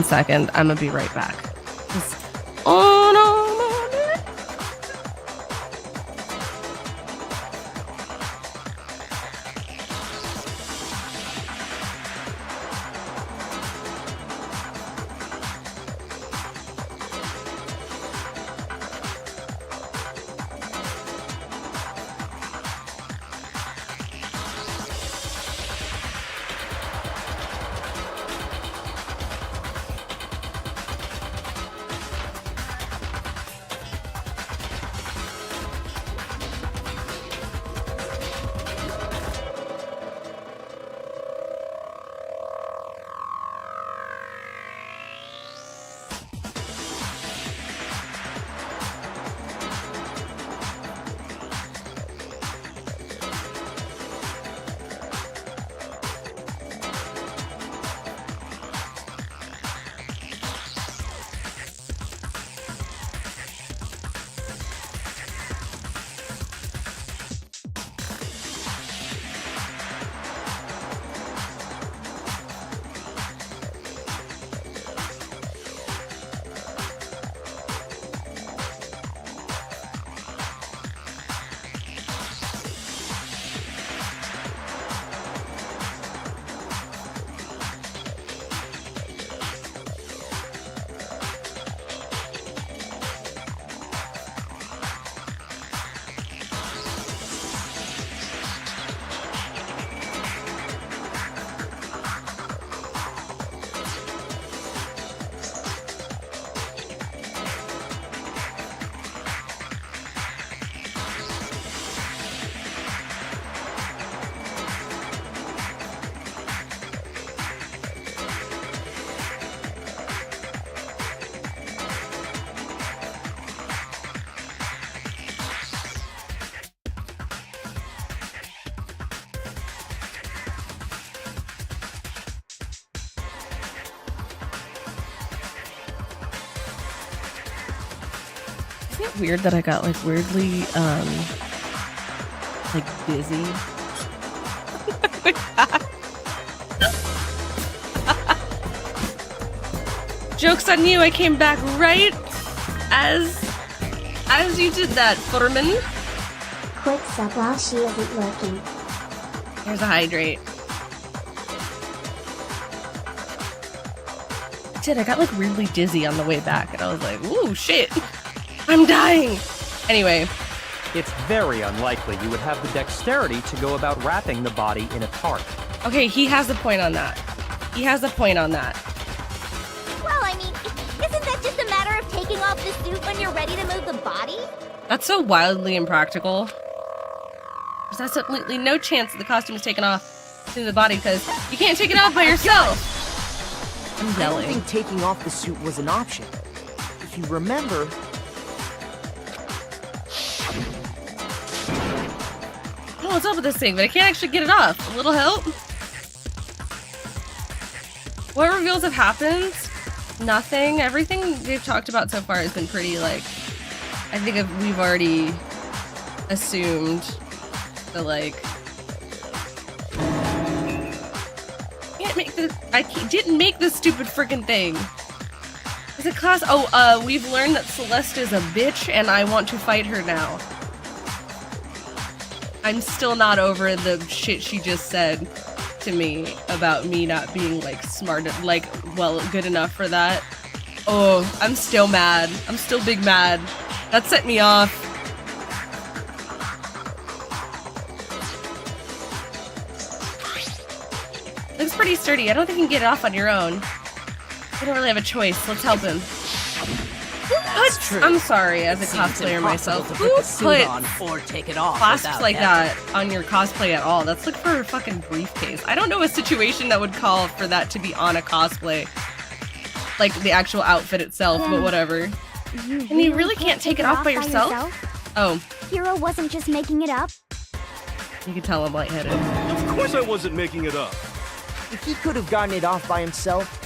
second. I'm gonna be right back. Oh no. Isn't it weird that I got like weirdly like dizzy? Joke's on you, I came back right as you did that, Furman. Quick sub while she isn't looking. Here's a hydrate. Shit, I got like weirdly dizzy on the way back and I was like, ooh, shit. I'm dying! Anyway. It's very unlikely you would have the dexterity to go about wrapping the body in a tarp. Okay, he has a point on that. He has a point on that. Well, I mean, isn't that just a matter of taking off the suit when you're ready to move the body? That's so wildly impractical. There's absolutely no chance that the costume is taken off to the body because you can't take it off by yourself! I'm yelling. I don't think taking off the suit was an option. If you remember... Oh, what's up with this thing? But I can't actually get it off. A little help? What reveals have happened? Nothing. Everything they've talked about so far has been pretty, like... I think we've already assumed the, like... I didn't make this stupid freaking thing. Is it class? Oh, we've learned that Celeste is a bitch and I want to fight her now. I'm still not over the shit she just said to me about me not being, like, smart, like, well, good enough for that. Oh, I'm still mad. I'm still big mad. That set me off. Looks pretty sturdy. I don't think you can get it off on your own. You don't really have a choice. Let's help him. I'm sorry, as a cosplayer myself. Who puts or take it off clasps like that on your cosplay at all? That's like for a fucking briefcase. I don't know a situation that would call for that to be on a cosplay. Like the actual outfit itself, but whatever. And you really can't take it off by yourself? Oh. Hero wasn't just making it up? You can tell I'm lightheaded. Of course I wasn't making it up. If he could have gotten it off by himself,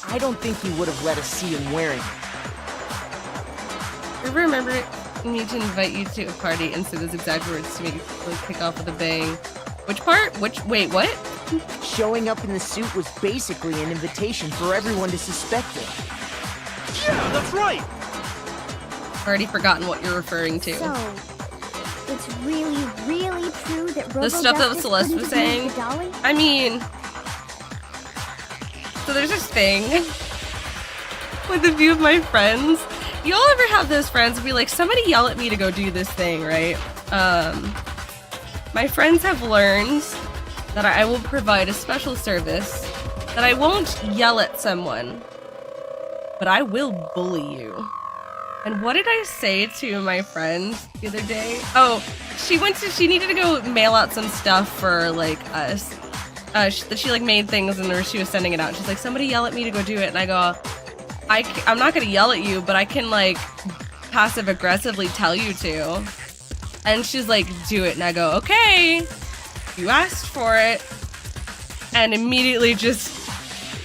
I don't think he would have let us see him wearing it. Remember me to invite you to a party and say those exact words to make it kick off with a bang. Which part? Wait, what? Showing up in the suit was basically an invitation for everyone to suspect him. Yeah, that's right. Already forgotten what you're referring to. So, it's really, really true that The stuff that Celeste was saying. I mean, so there's this thing with a few of my friends. Y'all ever have those friends be like, somebody yell at me to go do this thing, right? My friends have learned that I will provide a special service that I won't yell at someone, but I will bully you. And what did I say to my friend the other day? Oh, she needed to go mail out some stuff for like us. She like made things and she was sending it out. She's like, somebody yell at me to go do it. And I go, I'm not gonna yell at you, but I can like passive aggressively tell you to. And she's like, do it. And I go, okay, you asked for it. And immediately just,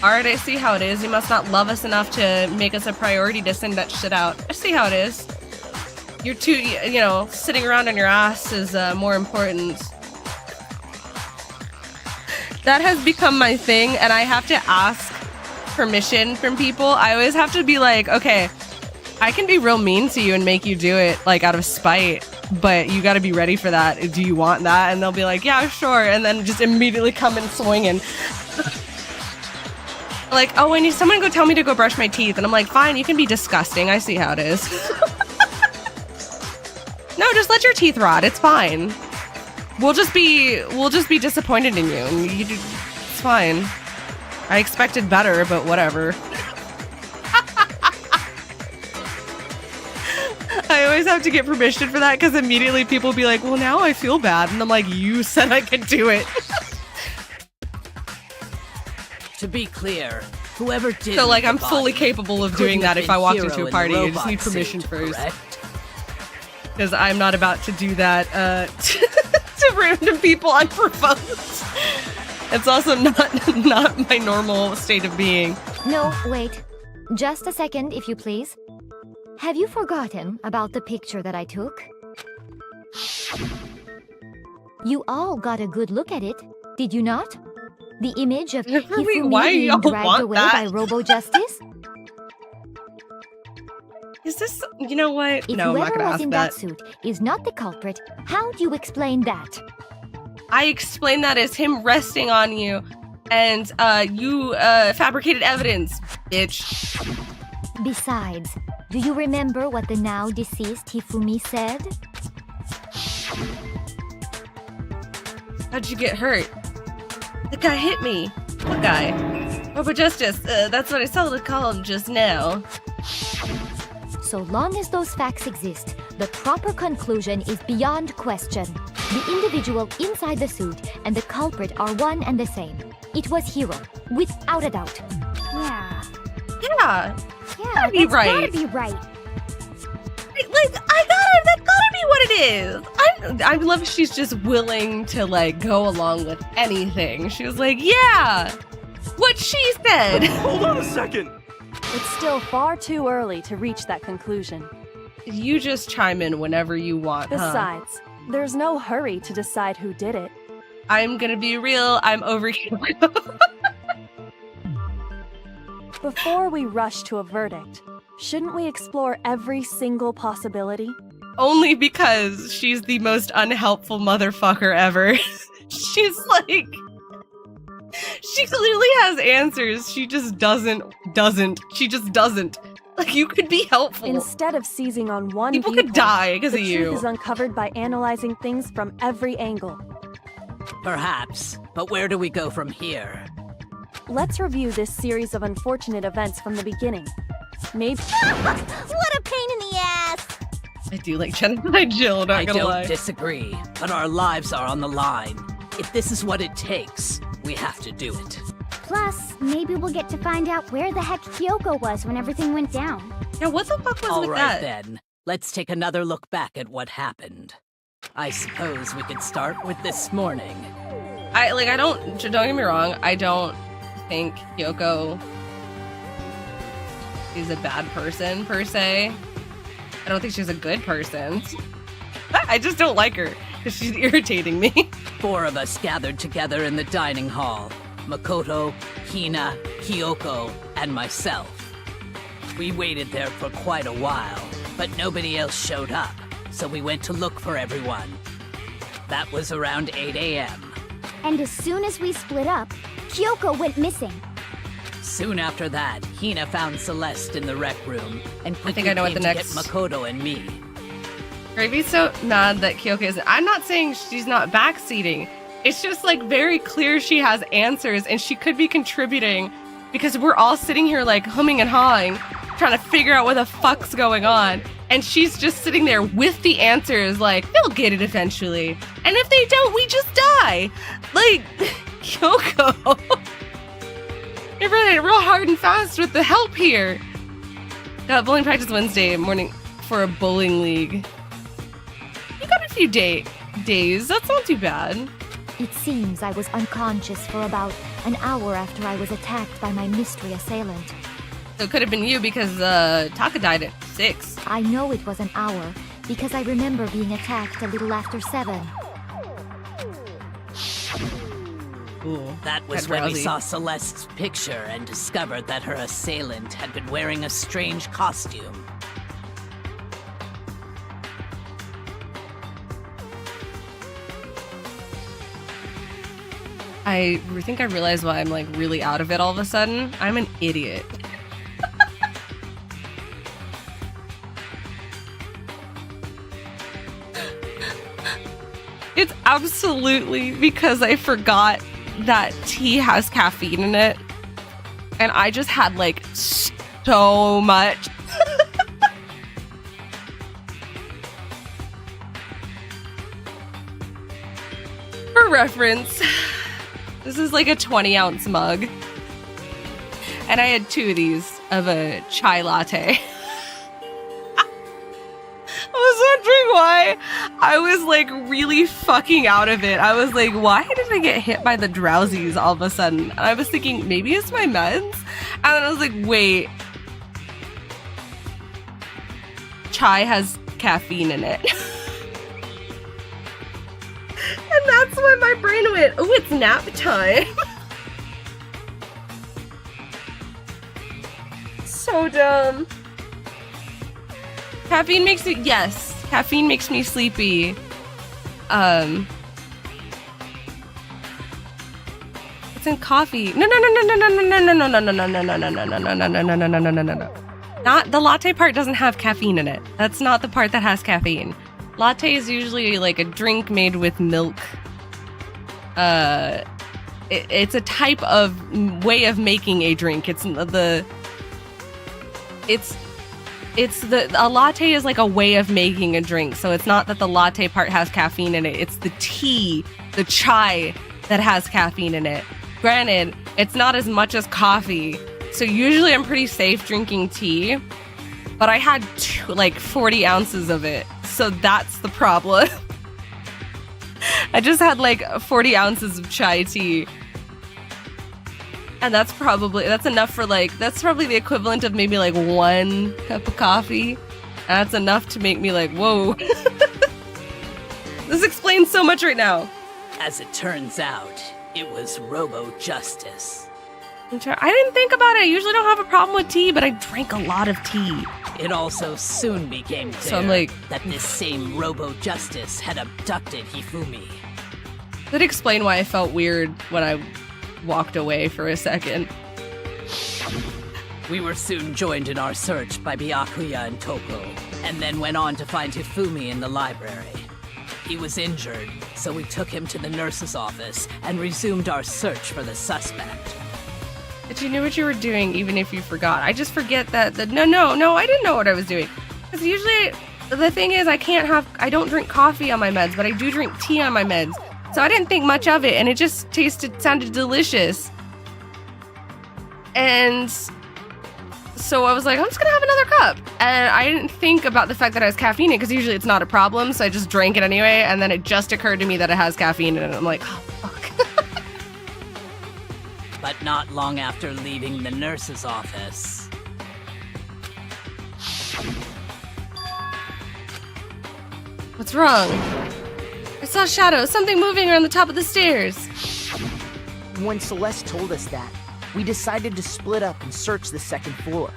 all right, I see how it is. You must not love us enough to make us a priority to send that shit out. I see how it is. You're too, you know, sitting around on your ass is more important. That has become my thing, and I have to ask permission from people. I always have to be like, okay, I can be real mean to you and make you do it, like, out of spite, but you gotta be ready for that. Do you want that? And they'll be like, yeah, sure, and then just immediately come in swinging. Like, oh, I need someone to go tell me to go brush my teeth, and I'm like, fine, you can be disgusting. I see how it is. No, just let your teeth rot. It's fine. We'll just be disappointed in you, and it's fine. I expected better, but whatever. I always have to get permission for that because immediately people will be like, well, now I feel bad, and I'm like, you said I could do it. To be clear, whoever did So like, I'm the fully body capable of doing that if I walked into a party. I just need robot permission suit, first. correct? Because I'm not about to do that to random people unprovoked. It's also not my normal state of being. No, wait. Just a second, if you please. Have you forgotten about the picture that I took? You all got a good look at it, did you not? The image of Hifumi why being y'all dragged want away that? by Robo-Justice? Is this, you know what? If No, I'm not whoever gonna was ask in that. that suit is not the culprit, how do you explain that? I explained that as him resting on you, and you fabricated evidence, bitch. Besides, do you remember what the now deceased Hifumi said? How'd you get hurt? The guy hit me. What guy? Robo-Justice. That's what I saw to call him just now. So long as those facts exist, the proper conclusion is beyond question. The individual inside the suit and the culprit are one and the same. It was Hiro, without a doubt. Yeah. Yeah. Yeah, be that's right. gotta be right. That's gotta be what it is. I love she's just willing to, like, go along with anything. She was like, yeah, what she said. Hold on a second. It's still far too early to reach that conclusion. You just chime in whenever you want, huh? Besides, there's no hurry to decide who did it. I'm gonna be real, I'm over here. Before we rush to a verdict, shouldn't we explore every single possibility? Only because she's the most unhelpful motherfucker ever. She's like... She clearly has answers. She just doesn't. She just doesn't. Like, you could be helpful. Instead of seizing on one People could viewpoint, die because of the you. truth is uncovered by analyzing things from every angle. Perhaps, but where do we go from here? Let's review this series of unfortunate events from the beginning. Maybe... What a pain in the ass! I do like Genocide Jill, not I gonna don't lie. disagree, but our lives are on the line. If this is what it takes, we have to do it. Plus, maybe we'll get to find out where the heck Kyoko was when everything went down. Yeah, what the fuck was All with right that? then, let's take another look back at what happened. I suppose we could start with this morning. Don't get me wrong, I don't think Kyoko is a bad person, per se. I don't think she's a good person. I just don't like her, because she's irritating me. 4 of us gathered together in the dining hall. Makoto, Hina, Kyoko, and myself. We waited there for quite a while, but nobody else showed up, so we went to look for everyone. That was around 8 a.m. And as soon as we split up, Kyoko went missing. Soon after that, Hina found Celeste in the rec room and quickly think I know what came the to next- get Makoto and me. Gravy's so mad that Kyoko isn't. I'm not saying she's not backseating. It's just like very clear she has answers and she could be contributing because we're all sitting here like humming and hawing, trying to figure out what the fuck's going on. And she's just sitting there with the answers like, they'll get it eventually. And if they don't, we just die. Like, Kyoko. You're running real hard and fast with the help here. Got bowling practice Wednesday morning for a bowling league. You got a few days. That's not too bad. It seems I was unconscious for about an hour after I was attacked by my mystery assailant. So it could have been you because Taka died at 6. I know it was an hour because I remember being attacked a little after 7. Ooh, That was kinda when we drowsy. saw Celeste's picture and discovered that her assailant had been wearing a strange costume. I think I realized why I'm like really out of it all of a sudden. I'm an idiot. It's absolutely because I forgot that tea has caffeine in it. And I just had like so much. For reference, this is like a 20-ounce mug. And I had 2 of these of a chai latte. I was wondering why I was like really fucking out of it. I was like, why did I get hit by the drowsies all of a sudden? And I was thinking, maybe it's my meds? And then I was like, wait. Chai has caffeine in it. And that's when my brain went, oh, it's nap time. So dumb. Caffeine makes me, yes, caffeine makes me sleepy. It's in coffee. No. Not the latte part doesn't have caffeine in it. That's not the part that has caffeine. Latte is usually like a drink made with milk. It's a type of way of making a drink. A latte is like a way of making a drink. So it's not that the latte part has caffeine in it. It's the tea, the chai that has caffeine in it. Granted, it's not as much as coffee. So usually I'm pretty safe drinking tea, but I had like 40 ounces of it. So that's the problem. I just had like 40 ounces of chai tea. And that's probably enough for like, that's probably the equivalent of maybe like 1 cup of coffee. And that's enough to make me like, whoa. This explains so much right now. As it turns out, it was Robo-Justice. I didn't think about it. I usually don't have a problem with tea, but I drank a lot of tea. It also soon became clear So I'm like, that this same Robo-Justice had abducted Hifumi. that explain why I felt weird when I walked away for a second. We were soon joined in our search by Byakuya and Toko, and then went on to find Hifumi in the library. He was injured, so we took him to the nurse's office and resumed our search for the suspect. But you knew what you were doing, even if you forgot. I just forget that. No, I didn't know what I was doing. Because usually, the thing is, I don't drink coffee on my meds, but I do drink tea on my meds. So I didn't think much of it, and it just sounded delicious. And so I was like, I'm just gonna have another cup. And I didn't think about the fact that it has caffeine in it, because usually it's not a problem, so I just drank it anyway, and then it just occurred to me that it has caffeine in it, and I'm like, oh, fuck. But not long after leaving the nurse's office, What's wrong? saw shadows, something moving around the top of the stairs. When Celeste told us that, we decided to split up and search the second floor.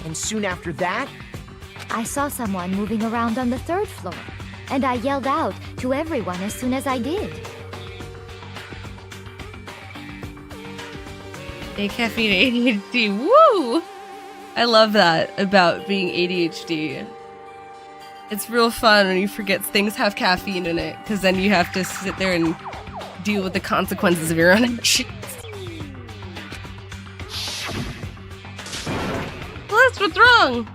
And soon after that, I saw someone moving around on the 3rd floor, and I yelled out to everyone as soon as I did. A caffeine ADHD, woo! I love that about being ADHD. It's real fun when you forget things have caffeine in it, because then you have to sit there and deal with the consequences of your own actions. Celeste, what's wrong?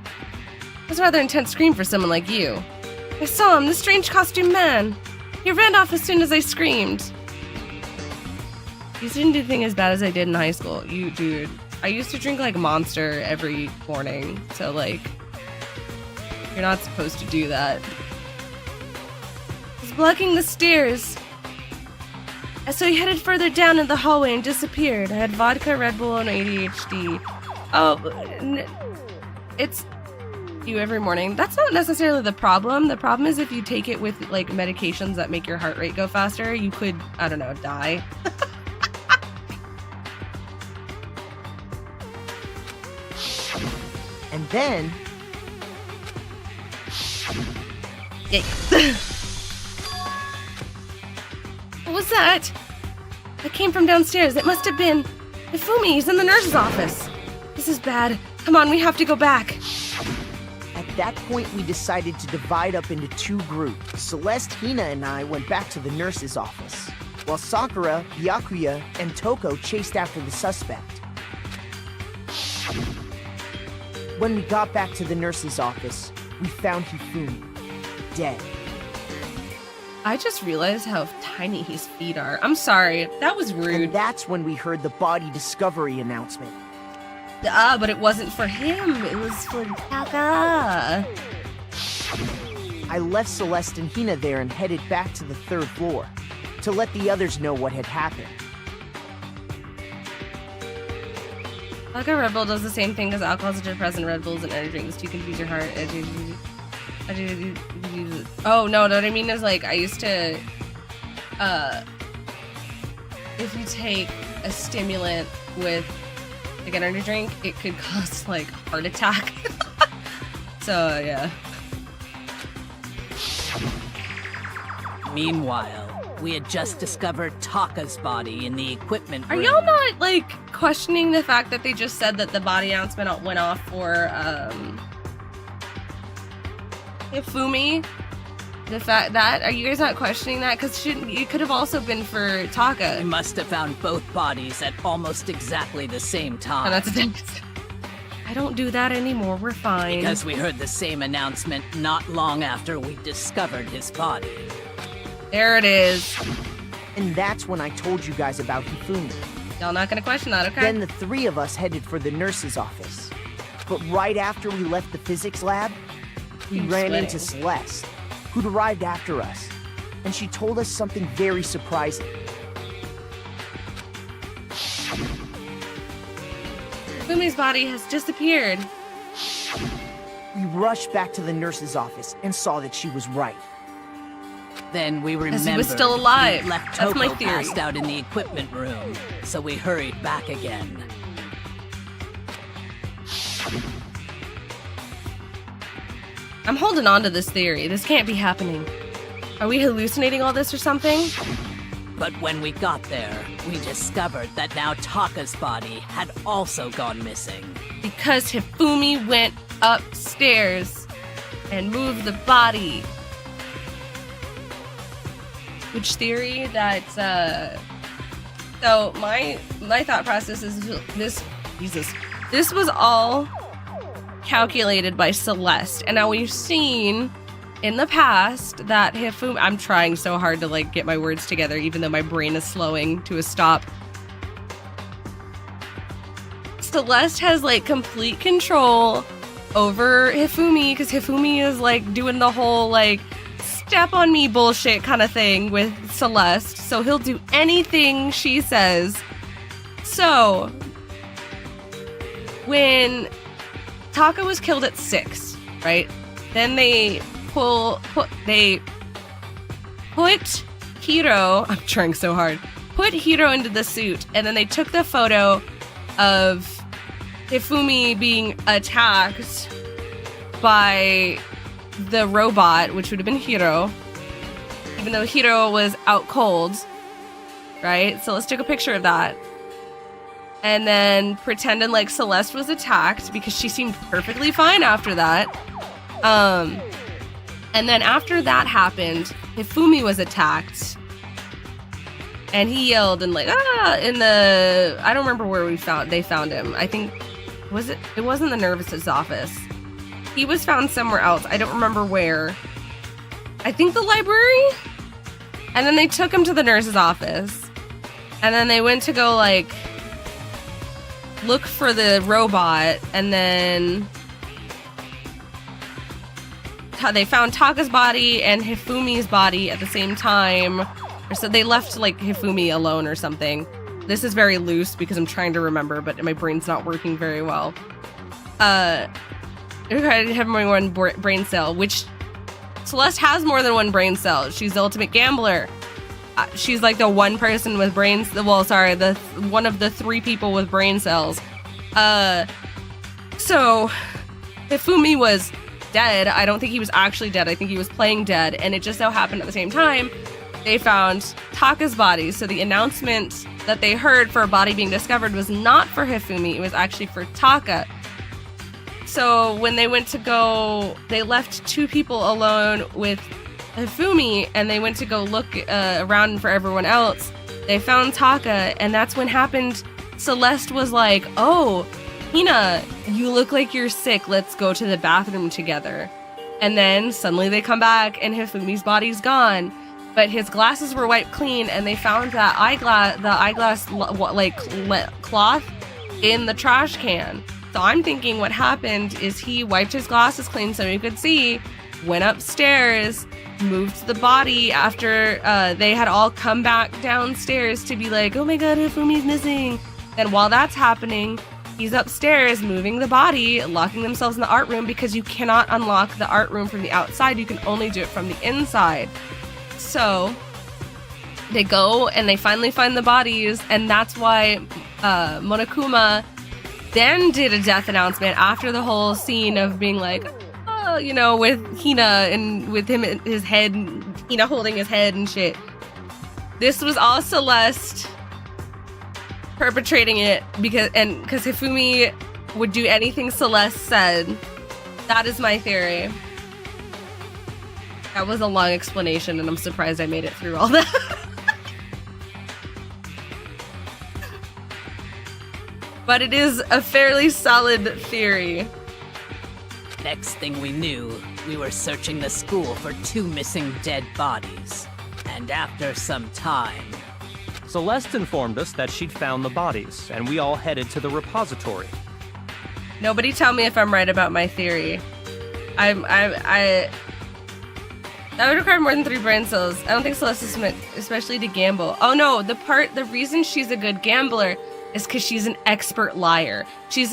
That's a rather intense scream for someone like you. I saw him, the strange costume man. He ran off as soon as I screamed. You didn't do anything as bad as I did in high school. You, dude. I used to drink, like, Monster every morning. So, like, you're not supposed to do that. He's blocking the stairs. So he headed further down in the hallway and disappeared. I had vodka, Red Bull, and ADHD. Oh, it's you every morning. That's not necessarily the problem. The problem is if you take it with, like, medications that make your heart rate go faster, you could, I don't know, die. and then... What was that? I came from downstairs. It must have been Ifumi. He's in the nurse's office. This is bad. Come on, we have to go back. At that point, we decided to divide up into 2 groups. Celeste, Hina, and I went back to the nurse's office, while Sakura, Yakuza, and Toko chased after the suspect. When we got back to the nurse's office, we found Hifumi, dead. I just realized how tiny his feet are. I'm sorry. That was rude. And that's when we heard the body discovery announcement. But it wasn't for him. It was for Taka. I left Celeste and Hina there and headed back to the 3rd floor to let the others know what had happened. Vodka Red Bull does the same thing because alcohol is a depressant. Red Bull is an energy drink to confuse your heart. Oh, no, what I mean is, like, I used to, if you take a stimulant with, like, an energy drink, it could cause, like, a heart attack. So, yeah. Meanwhile, we had just discovered Taka's body in the equipment room. Are y'all not, like, questioning the fact that they just said that the body announcement went off for, Ifumi? The fact that, are you guys not questioning that? Because it could have also been for Taka. We must have found both bodies at almost exactly the same time. Oh, that's I don't do that anymore, we're fine. Because we heard the same announcement not long after we discovered his body. There it is. And that's when I told you guys about Hifumi. Y'all not gonna question that, okay? Then the 3 of us headed for the nurse's office. But right after we left the physics lab, we ran into Celeste, who'd arrived after us, and she told us something very surprising. Fumi's body has disappeared. We rushed back to the nurse's office and saw that she was right. Then we remembered he was still alive. He'd left That's my Toko theory. passed out in the equipment room, so we hurried back again. I'm holding on to this theory. This can't be happening. Are we hallucinating all this or something? But when we got there, we discovered that now Taka's body had also gone missing. Because Hifumi went upstairs and moved the body. Which theory that, so my thought process is this was all calculated by Celeste. And now we've seen in the past that Hifumi, I'm trying so hard to like get my words together even though my brain is slowing to a stop. Celeste has like complete control over Hifumi because Hifumi is like doing the whole like step on me bullshit kind of thing with Celeste. So he'll do anything she says. So when Taka was killed at 6, right? Then they put Hiro, I'm trying so hard, put Hiro into the suit, and then they took the photo of Hifumi being attacked by the robot, which would have been Hiro, even though Hiro was out cold, right? So let's take a picture of that. And then pretended like Celeste was attacked because she seemed perfectly fine after that. And then after that happened, Hifumi was attacked. And he yelled and like, in the, I don't remember where they found him. I think, it wasn't the nurse's office. He was found somewhere else. I don't remember where. I think the library? And then they took him to the nurse's office. And then they went to go like, look for the robot, and then they found Taka's body and Hifumi's body at the same time. Or so they left like Hifumi alone or something. This is very loose because I'm trying to remember, but my brain's not working very well. I have more than one brain cell, which Celeste has more than one brain cell. She's the ultimate gambler. She's like the one person with brains. Well, sorry, the one of the 3 people with brain cells. So Hifumi was dead. I don't think he was actually dead. I think he was playing dead. And it just so happened at the same time, they found Taka's body. So the announcement that they heard for a body being discovered was not for Hifumi. It was actually for Taka. So when they went to go, they left 2 people alone with Hifumi, and they went to go look around for everyone else. They found Taka, and that's when happened. Celeste was like, oh, Hina, you look like you're sick. Let's go to the bathroom together. And then suddenly they come back, and Hifumi's body's gone. But his glasses were wiped clean, and they found that eyeglass cloth in the trash can. So I'm thinking what happened is he wiped his glasses clean so he could see, went upstairs, moved the body after they had all come back downstairs to be like, oh my god, Hifumi's missing. And while that's happening, he's upstairs moving the body, locking themselves in the art room because you cannot unlock the art room from the outside. You can only do it from the inside. So they go and they finally find the bodies, and that's why Monokuma then did a death announcement after the whole scene of being like, you know, with Hina and with him, his head, Hina holding his head and shit. This was all Celeste perpetrating it because Hifumi would do anything Celeste said. That is my theory. That was a long explanation, and I'm surprised I made it through all that. But it is a fairly solid theory. Next thing we knew, we were searching the school for 2 missing dead bodies. And after some time... Celeste informed us that she'd found the bodies, and we all headed to the repository. Nobody tell me if I'm right about my theory. That would require more than 3 brain cells. I don't think Celeste is meant especially to gamble. Oh no, the reason she's a good gambler is because she's an expert liar. She's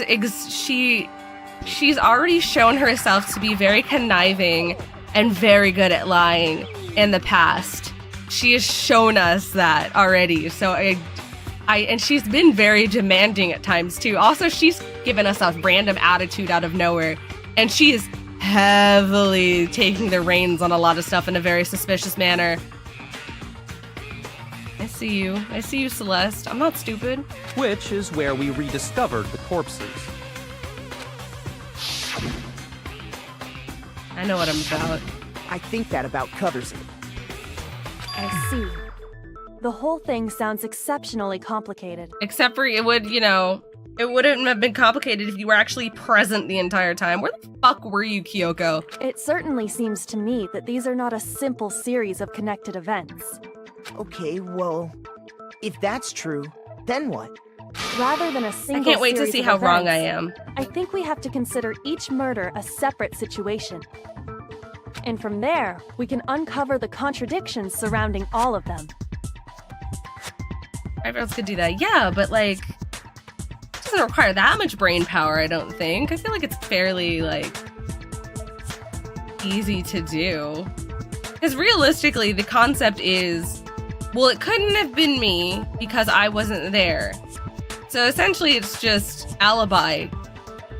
already shown herself to be very conniving and very good at lying in the past. She has shown us that already. So and she's been very demanding at times too. Also, she's given us a random attitude out of nowhere, and she is heavily taking the reins on a lot of stuff in a very suspicious manner. I see you, Celeste. I'm not stupid. Which is where we rediscovered the corpses. I know what I'm about. I think that about covers it. I see. The whole thing sounds exceptionally complicated. Except for it wouldn't have been complicated if you were actually present the entire time. Where the fuck were you, Kyoko? It certainly seems to me that these are not a simple series of connected events. Okay, well, if that's true, then what? Rather than a single I can't wait to series see of how wrong events, I am. I think we have to consider each murder a separate situation. And from there, we can uncover the contradictions surrounding all of them. Everyone else could do that. Yeah, but like, it doesn't require that much brain power, I don't think. I feel like it's fairly, like, easy to do. Because realistically, the concept is, well, it couldn't have been me because I wasn't there. So essentially, it's just alibi,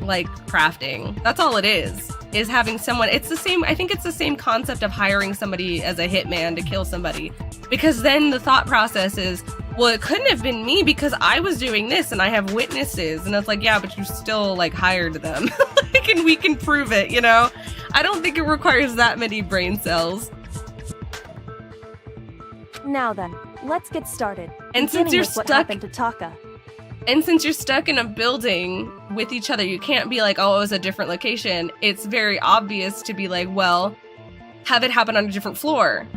like, crafting. That's all it is having someone. It's the same, I think it's the same concept of hiring somebody as a hitman to kill somebody. Because then the thought process is, well, it couldn't have been me because I was doing this and I have witnesses. And it's like, yeah, but you still, like, hired them. Like, and we can prove it, you know? I don't think it requires that many brain cells. Now then, let's get started. And since you're What stuck, happened to Taka? and since you're stuck in a building with each other, you can't be like, oh, it was a different location. It's very obvious to be like, well, have it happen on a different floor.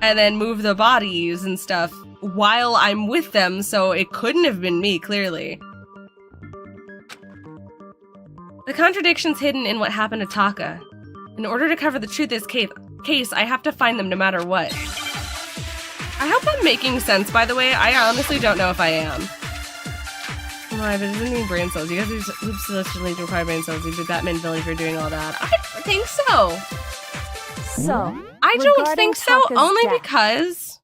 And then move the bodies and stuff while I'm with them, so it couldn't have been me, clearly. The contradiction's hidden in what happened to Taka. In order to cover the truth of this case, I have to find them no matter what. I hope I'm making sense, by the way. I honestly don't know if I am. Why, but it doesn't need brain cells. You guys are celestially to require brain cells. You did Batman villain for doing all that. I think so. So, I don't regarding think so, Taka's only death. because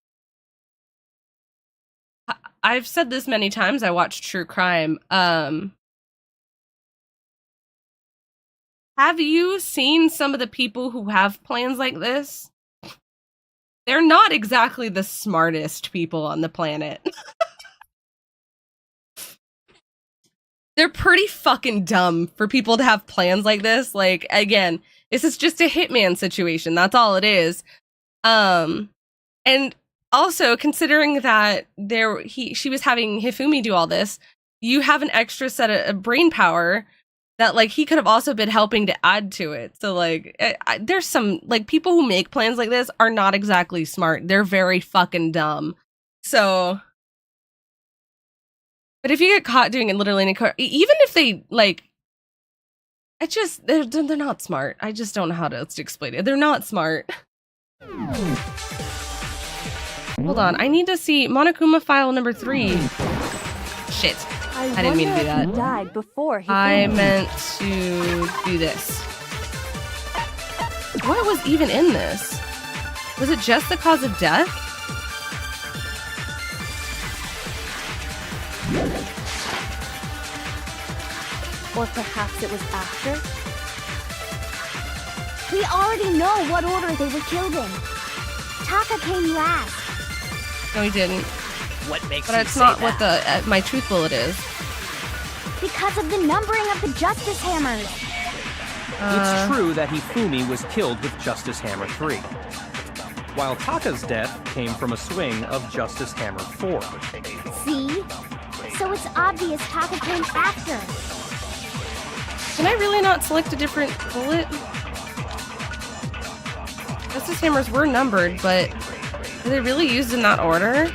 I've said this many times. I watch true crime. Have you seen some of the people who have plans like this? They're not exactly the smartest people on the planet. They're pretty fucking dumb for people to have plans like this. Like, again, this is just a hitman situation. That's all it is. And also, considering that she was having Hifumi do all this, you have an extra set of brain power that, like, he could have also been helping to add to it. So, like, there's some, like, people who make plans like this are not exactly smart. They're very fucking dumb. So, but if you get caught doing it literally in a car, even if they, like, they're not smart. I just don't know how to explain it. They're not smart. Hold on, I need to see Monokuma file number 3. Shit. I didn't mean to do that. He died before he I came. meant to do this. What was even in this? Was it just the cause of death? Or perhaps it was after? We already know what order they were killed in. Taka came last. No, he didn't. What makes But you it's say not that? what the my truth bullet is. Because of the numbering of the Justice Hammers. It's true that Hifumi was killed with Justice Hammer 3, while Taka's death came from a swing of Justice Hammer 4. See? So it's obvious Taka came after. Can I really not select a different bullet? Justice Hammers were numbered, but are they really used in that order?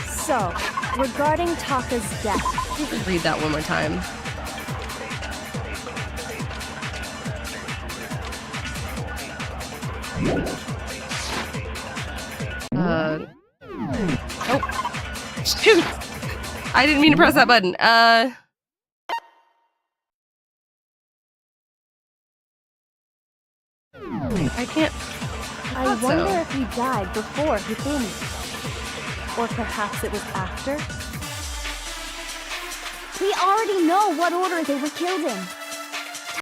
So, regarding Taka's death, Read that one more time. Oh. Shoot! I didn't mean to press that button. I can't. I thought wonder so. if he died before Hifumi. Or perhaps it was after? We already know what order they were killed in.